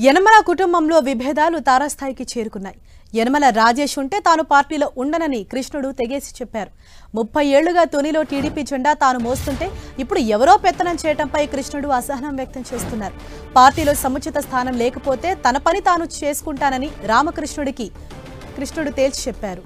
యనమల కుటుంబంలో విభేదాలు తారాస్థాయికి చేరుకున్నాయి. యనమల రాజేష్ ఉంటే తాను పార్టీలో ఉండనని కృష్ణుడు తెగేసి చెప్పారు. 30 ఏళ్లుగా తునిలో టీడీపీ జెండా తాను మోస్తుంటే ఇప్పుడు ఎవరో పెత్తనం చేయడంపై కృష్ణుడు అసహనం వ్యక్తం చేస్తున్నారు. పార్టీలో సముచిత స్థానం లేకపోతే తన పని తాను చేసుకుంటానని కృష్ణుడు తేల్చి చెప్పారు.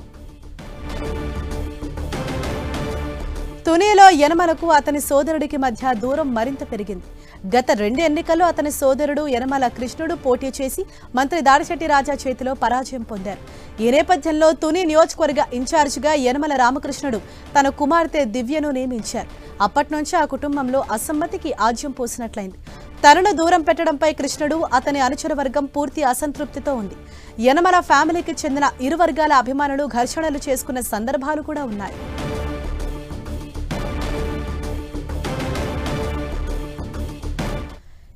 తునిలో యనమలకు అతని సోదరుడికి మధ్య దూరం మరింత పెరిగింది. గత 2 ఎన్నికల్లో అతని సోదరుడు యనమల కృష్ణుడు పోటీ చేసి మంత్రి దాడిశెట్టి రాజా చేతిలో పరాజయం పొందారు. ఈ నేపథ్యంలో తుని నియోజకవర్గ ఇన్ఛార్జిగా యనమల రామకృష్ణుడు తన కుమార్తె దివ్యను నియమించారు. అప్పట్నుంచి ఆ కుటుంబంలో అసమ్మతికి ఆజ్యం పోసినట్లయింది. తనను దూరం పెట్టడంపై కృష్ణుడు అతని అనుచర వర్గం పూర్తి అసంతృప్తితో ఉంది. యనమల ఫ్యామిలీకి చెందిన ఇరు వర్గాల అభిమానులు ఘర్షణలు చేసుకున్న సందర్భాలు కూడా ఉన్నాయి.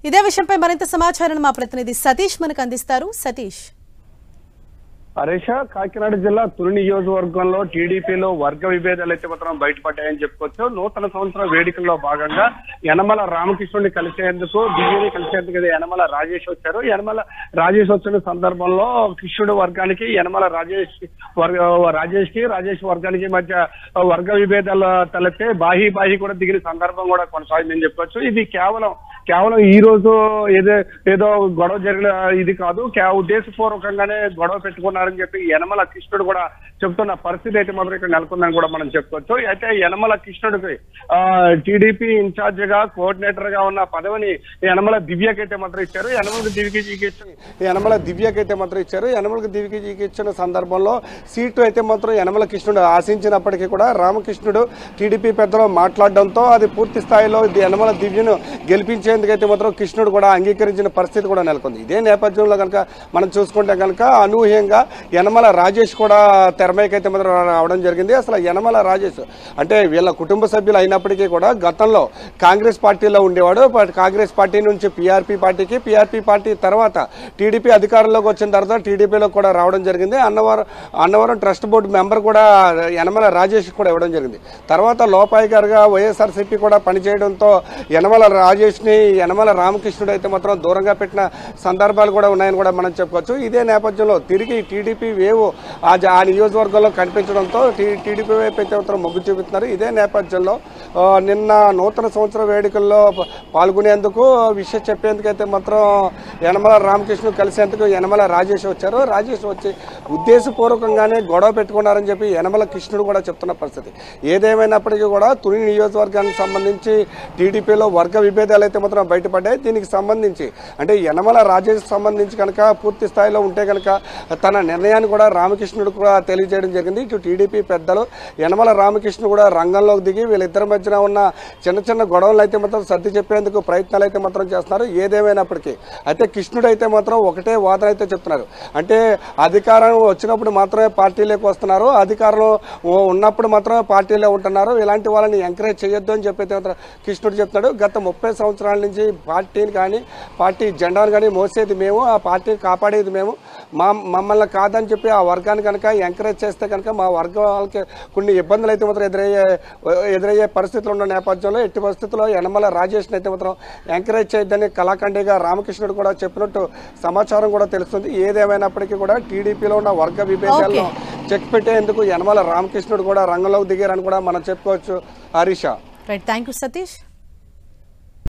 ఇదే విషయంపై మరింత సమాచారం మా ప్రతినిధి సతీష్ మనకు అందిస్తారు. సతీష్. హరీష, కాకినాడ జిల్లా తుని నియోజకవర్గంలో టీడీపీలో వర్గ విభేదాలు అయితే మాత్రం బయటపడ్డాయని చెప్పుకోవచ్చు. నూతన సంవత్సర వేడుకల్లో భాగంగా యనమల రామకృష్ణుడిని కలిసేందుకు దివ్యని కలిసేందుకు యనమల రాజేష్ వచ్చారు. యనమల రాజేష్ వచ్చిన సందర్భంలో కృష్ణుడు వర్గానికి యనమల రాజేష్ వర్గానికి మధ్య వర్గ విభేదాలు తలెత్తే బాహి కూడా దిగిన సందర్భం కూడా కొనసాగిందని చెప్పుకోవచ్చు. ఇది కేవలం ఈ రోజు ఏదో గొడవ జరిగిన ఇది కాదు, ఉద్దేశపూర్వకంగానే గొడవ పెట్టుకున్నారని చెప్పి యనమల కృష్ణుడు కూడా చెప్తున్న పరిస్థితి అయితే మాత్రం ఇక్కడ నెలకొందని కూడా మనం చెప్పుకోవచ్చు. అయితే యనమల కృష్ణుడికి టీడీపీ ఇన్ఛార్జ్ గా కోఆర్డినేటర్ గా ఉన్న పదవిని యనమల దివ్యకైతే మాత్రం ఇచ్చారు. యనమల దివ్యకైతే మాత్రం ఇచ్చారు. యనమల దివ్యకి ఇచ్చిన సందర్భంలో సీటు అయితే మాత్రం యనమల కృష్ణుడు ఆశించినప్పటికీ కూడా రామకృష్ణుడు టీడీపీ పెద్దలు మాట్లాడడంతో అది పూర్తి స్థాయిలో యనమల దివ్యను గెలిపించేందుకైతే మాత్రం కృష్ణుడు కూడా అంగీకరించిన పరిస్థితి కూడా నెలకొంది. ఇదే నేపథ్యంలో కనుక మనం చూసుకుంటే కనుక అనూహ్యంగా యనమల రాజేష్ కూడా తెరమైకైతే మాత్రం రావడం జరిగింది. అసలు యనమల రాజేష్ అంటే వీళ్ళ కుటుంబ సభ్యులు అయినప్పటికీ కూడా గతంలో కాంగ్రెస్ పార్టీలో ఉండేవాడు. కాంగ్రెస్ పార్టీ నుంచి పీఆర్పీ పార్టీ తర్వాత టీడీపీ అధికారంలోకి వచ్చిన తర్వాత టీడీపీలో కూడా రావడం జరిగింది. అన్నవరం ట్రస్ట్ బోర్డు మెంబర్ కూడా యనమల రాజేష్ కూడా ఇవ్వడం జరిగింది. తర్వాత లోపాయి గారుగా వైఎస్ఆర్సీపీ కూడా పనిచేయడంతో యనమల రాజేష్ ని యనమల రామకృష్ణుడు అయితే మాత్రం దూరంగా పెట్టిన సందర్భాలు కూడా ఉన్నాయని కూడా మనం చెప్పుకోవచ్చు. ఇదే నేపథ్యంలో తిరిగి టీడీపీ వేవ్ ఆ నియోజకవర్గంలో కనిపించడంతో టీడీపీ వైపు అయితే మాత్రం మొగ్గు చూపుతున్నారు. ఇదే నేపథ్యంలో నిన్న నూతన సంవత్సర వేడుకల్లో పాల్గొనేందుకు విషయం చెప్పేందుకైతే మాత్రం యనమల రామకృష్ణుడు కలిసేందుకు యనమల రాజేష్ వచ్చారు. రాజేష్ వచ్చి ఉద్దేశపూర్వకంగానే గొడవ పెట్టుకున్నారని చెప్పి యనమల కృష్ణుడు కూడా చెప్తున్న పరిస్థితి. ఏదేమైనప్పటికీ కూడా తుని నియోజకవర్గానికి సంబంధించి టీడీపీలో వర్గ విభేదాలు అయితే మాత్రం బయటపడ్డాయి. దీనికి సంబంధించి అంటే యనమల రాజేష్ సంబంధించి కనుక పూర్తి స్థాయిలో ఉంటే కనుక తన నిర్ణయాన్ని కూడా రామకృష్ణుడు కూడా తెలియజేయడం జరిగింది. ఇటు టీడీపీ పెద్దలు యనమల రామకృష్ణుడు కూడా రంగంలోకి దిగి వీళ్ళిద్దరి మధ్యన ఉన్న చిన్న గొడవలు అయితే మాత్రం సర్ది చెప్పేందుకు ప్రయత్నాలు అయితే మాత్రం చేస్తున్నారు. ఏదేమైనప్పటికీ అయితే కృష్ణుడు అయితే మాత్రం ఒకటే వాదన అయితే చెప్తున్నారు. అంటే అధికారం వచ్చినప్పుడు మాత్రమే పార్టీలోకి వస్తున్నారు, అధికారంలో ఉన్నప్పుడు మాత్రమే పార్టీలో ఉంటున్నారు, ఇలాంటి వాళ్ళని ఎంకరేజ్ చేయొద్దు అని చెప్పి కృష్ణుడు చెప్తున్నాడు. గత 30 సంవత్సరాల నుంచి పార్టీని కానీ పార్టీ జెండాను కానీ మోసేది మేము, ఆ పార్టీని కాపాడేది మేము, మమ్మల్ని కాదని చెప్పి ఆ వర్గాన్ని కనుక ఎంకరేజ్ చేస్తే కనుక మా వర్గం వాళ్ళకి కొన్ని ఇబ్బందులు అయితే మాత్రం ఎదురయ్యే పరిస్థితులు ఉన్న నేపథ్యంలో ఎట్టి పరిస్థితుల్లో యనమల రాజేష్ని అయితే మాత్రం ఎంకరేజ్ చేయొద్దని కళాఖండిగా రామకృష్ణుడు కూడా చెప్పినట్టు సమాచారం కూడా తెలుస్తుంది. ఏదేమైనప్పటికీ కూడా టీడీపీలో ఉన్న వర్గ విభేదాలను చెక్ పెట్టేందుకు యనమల రామకృష్ణుడు కూడా రంగంలోకి దిగారని కూడా మనం చెప్పుకోవచ్చు. Harisha. Right, thank you Satish.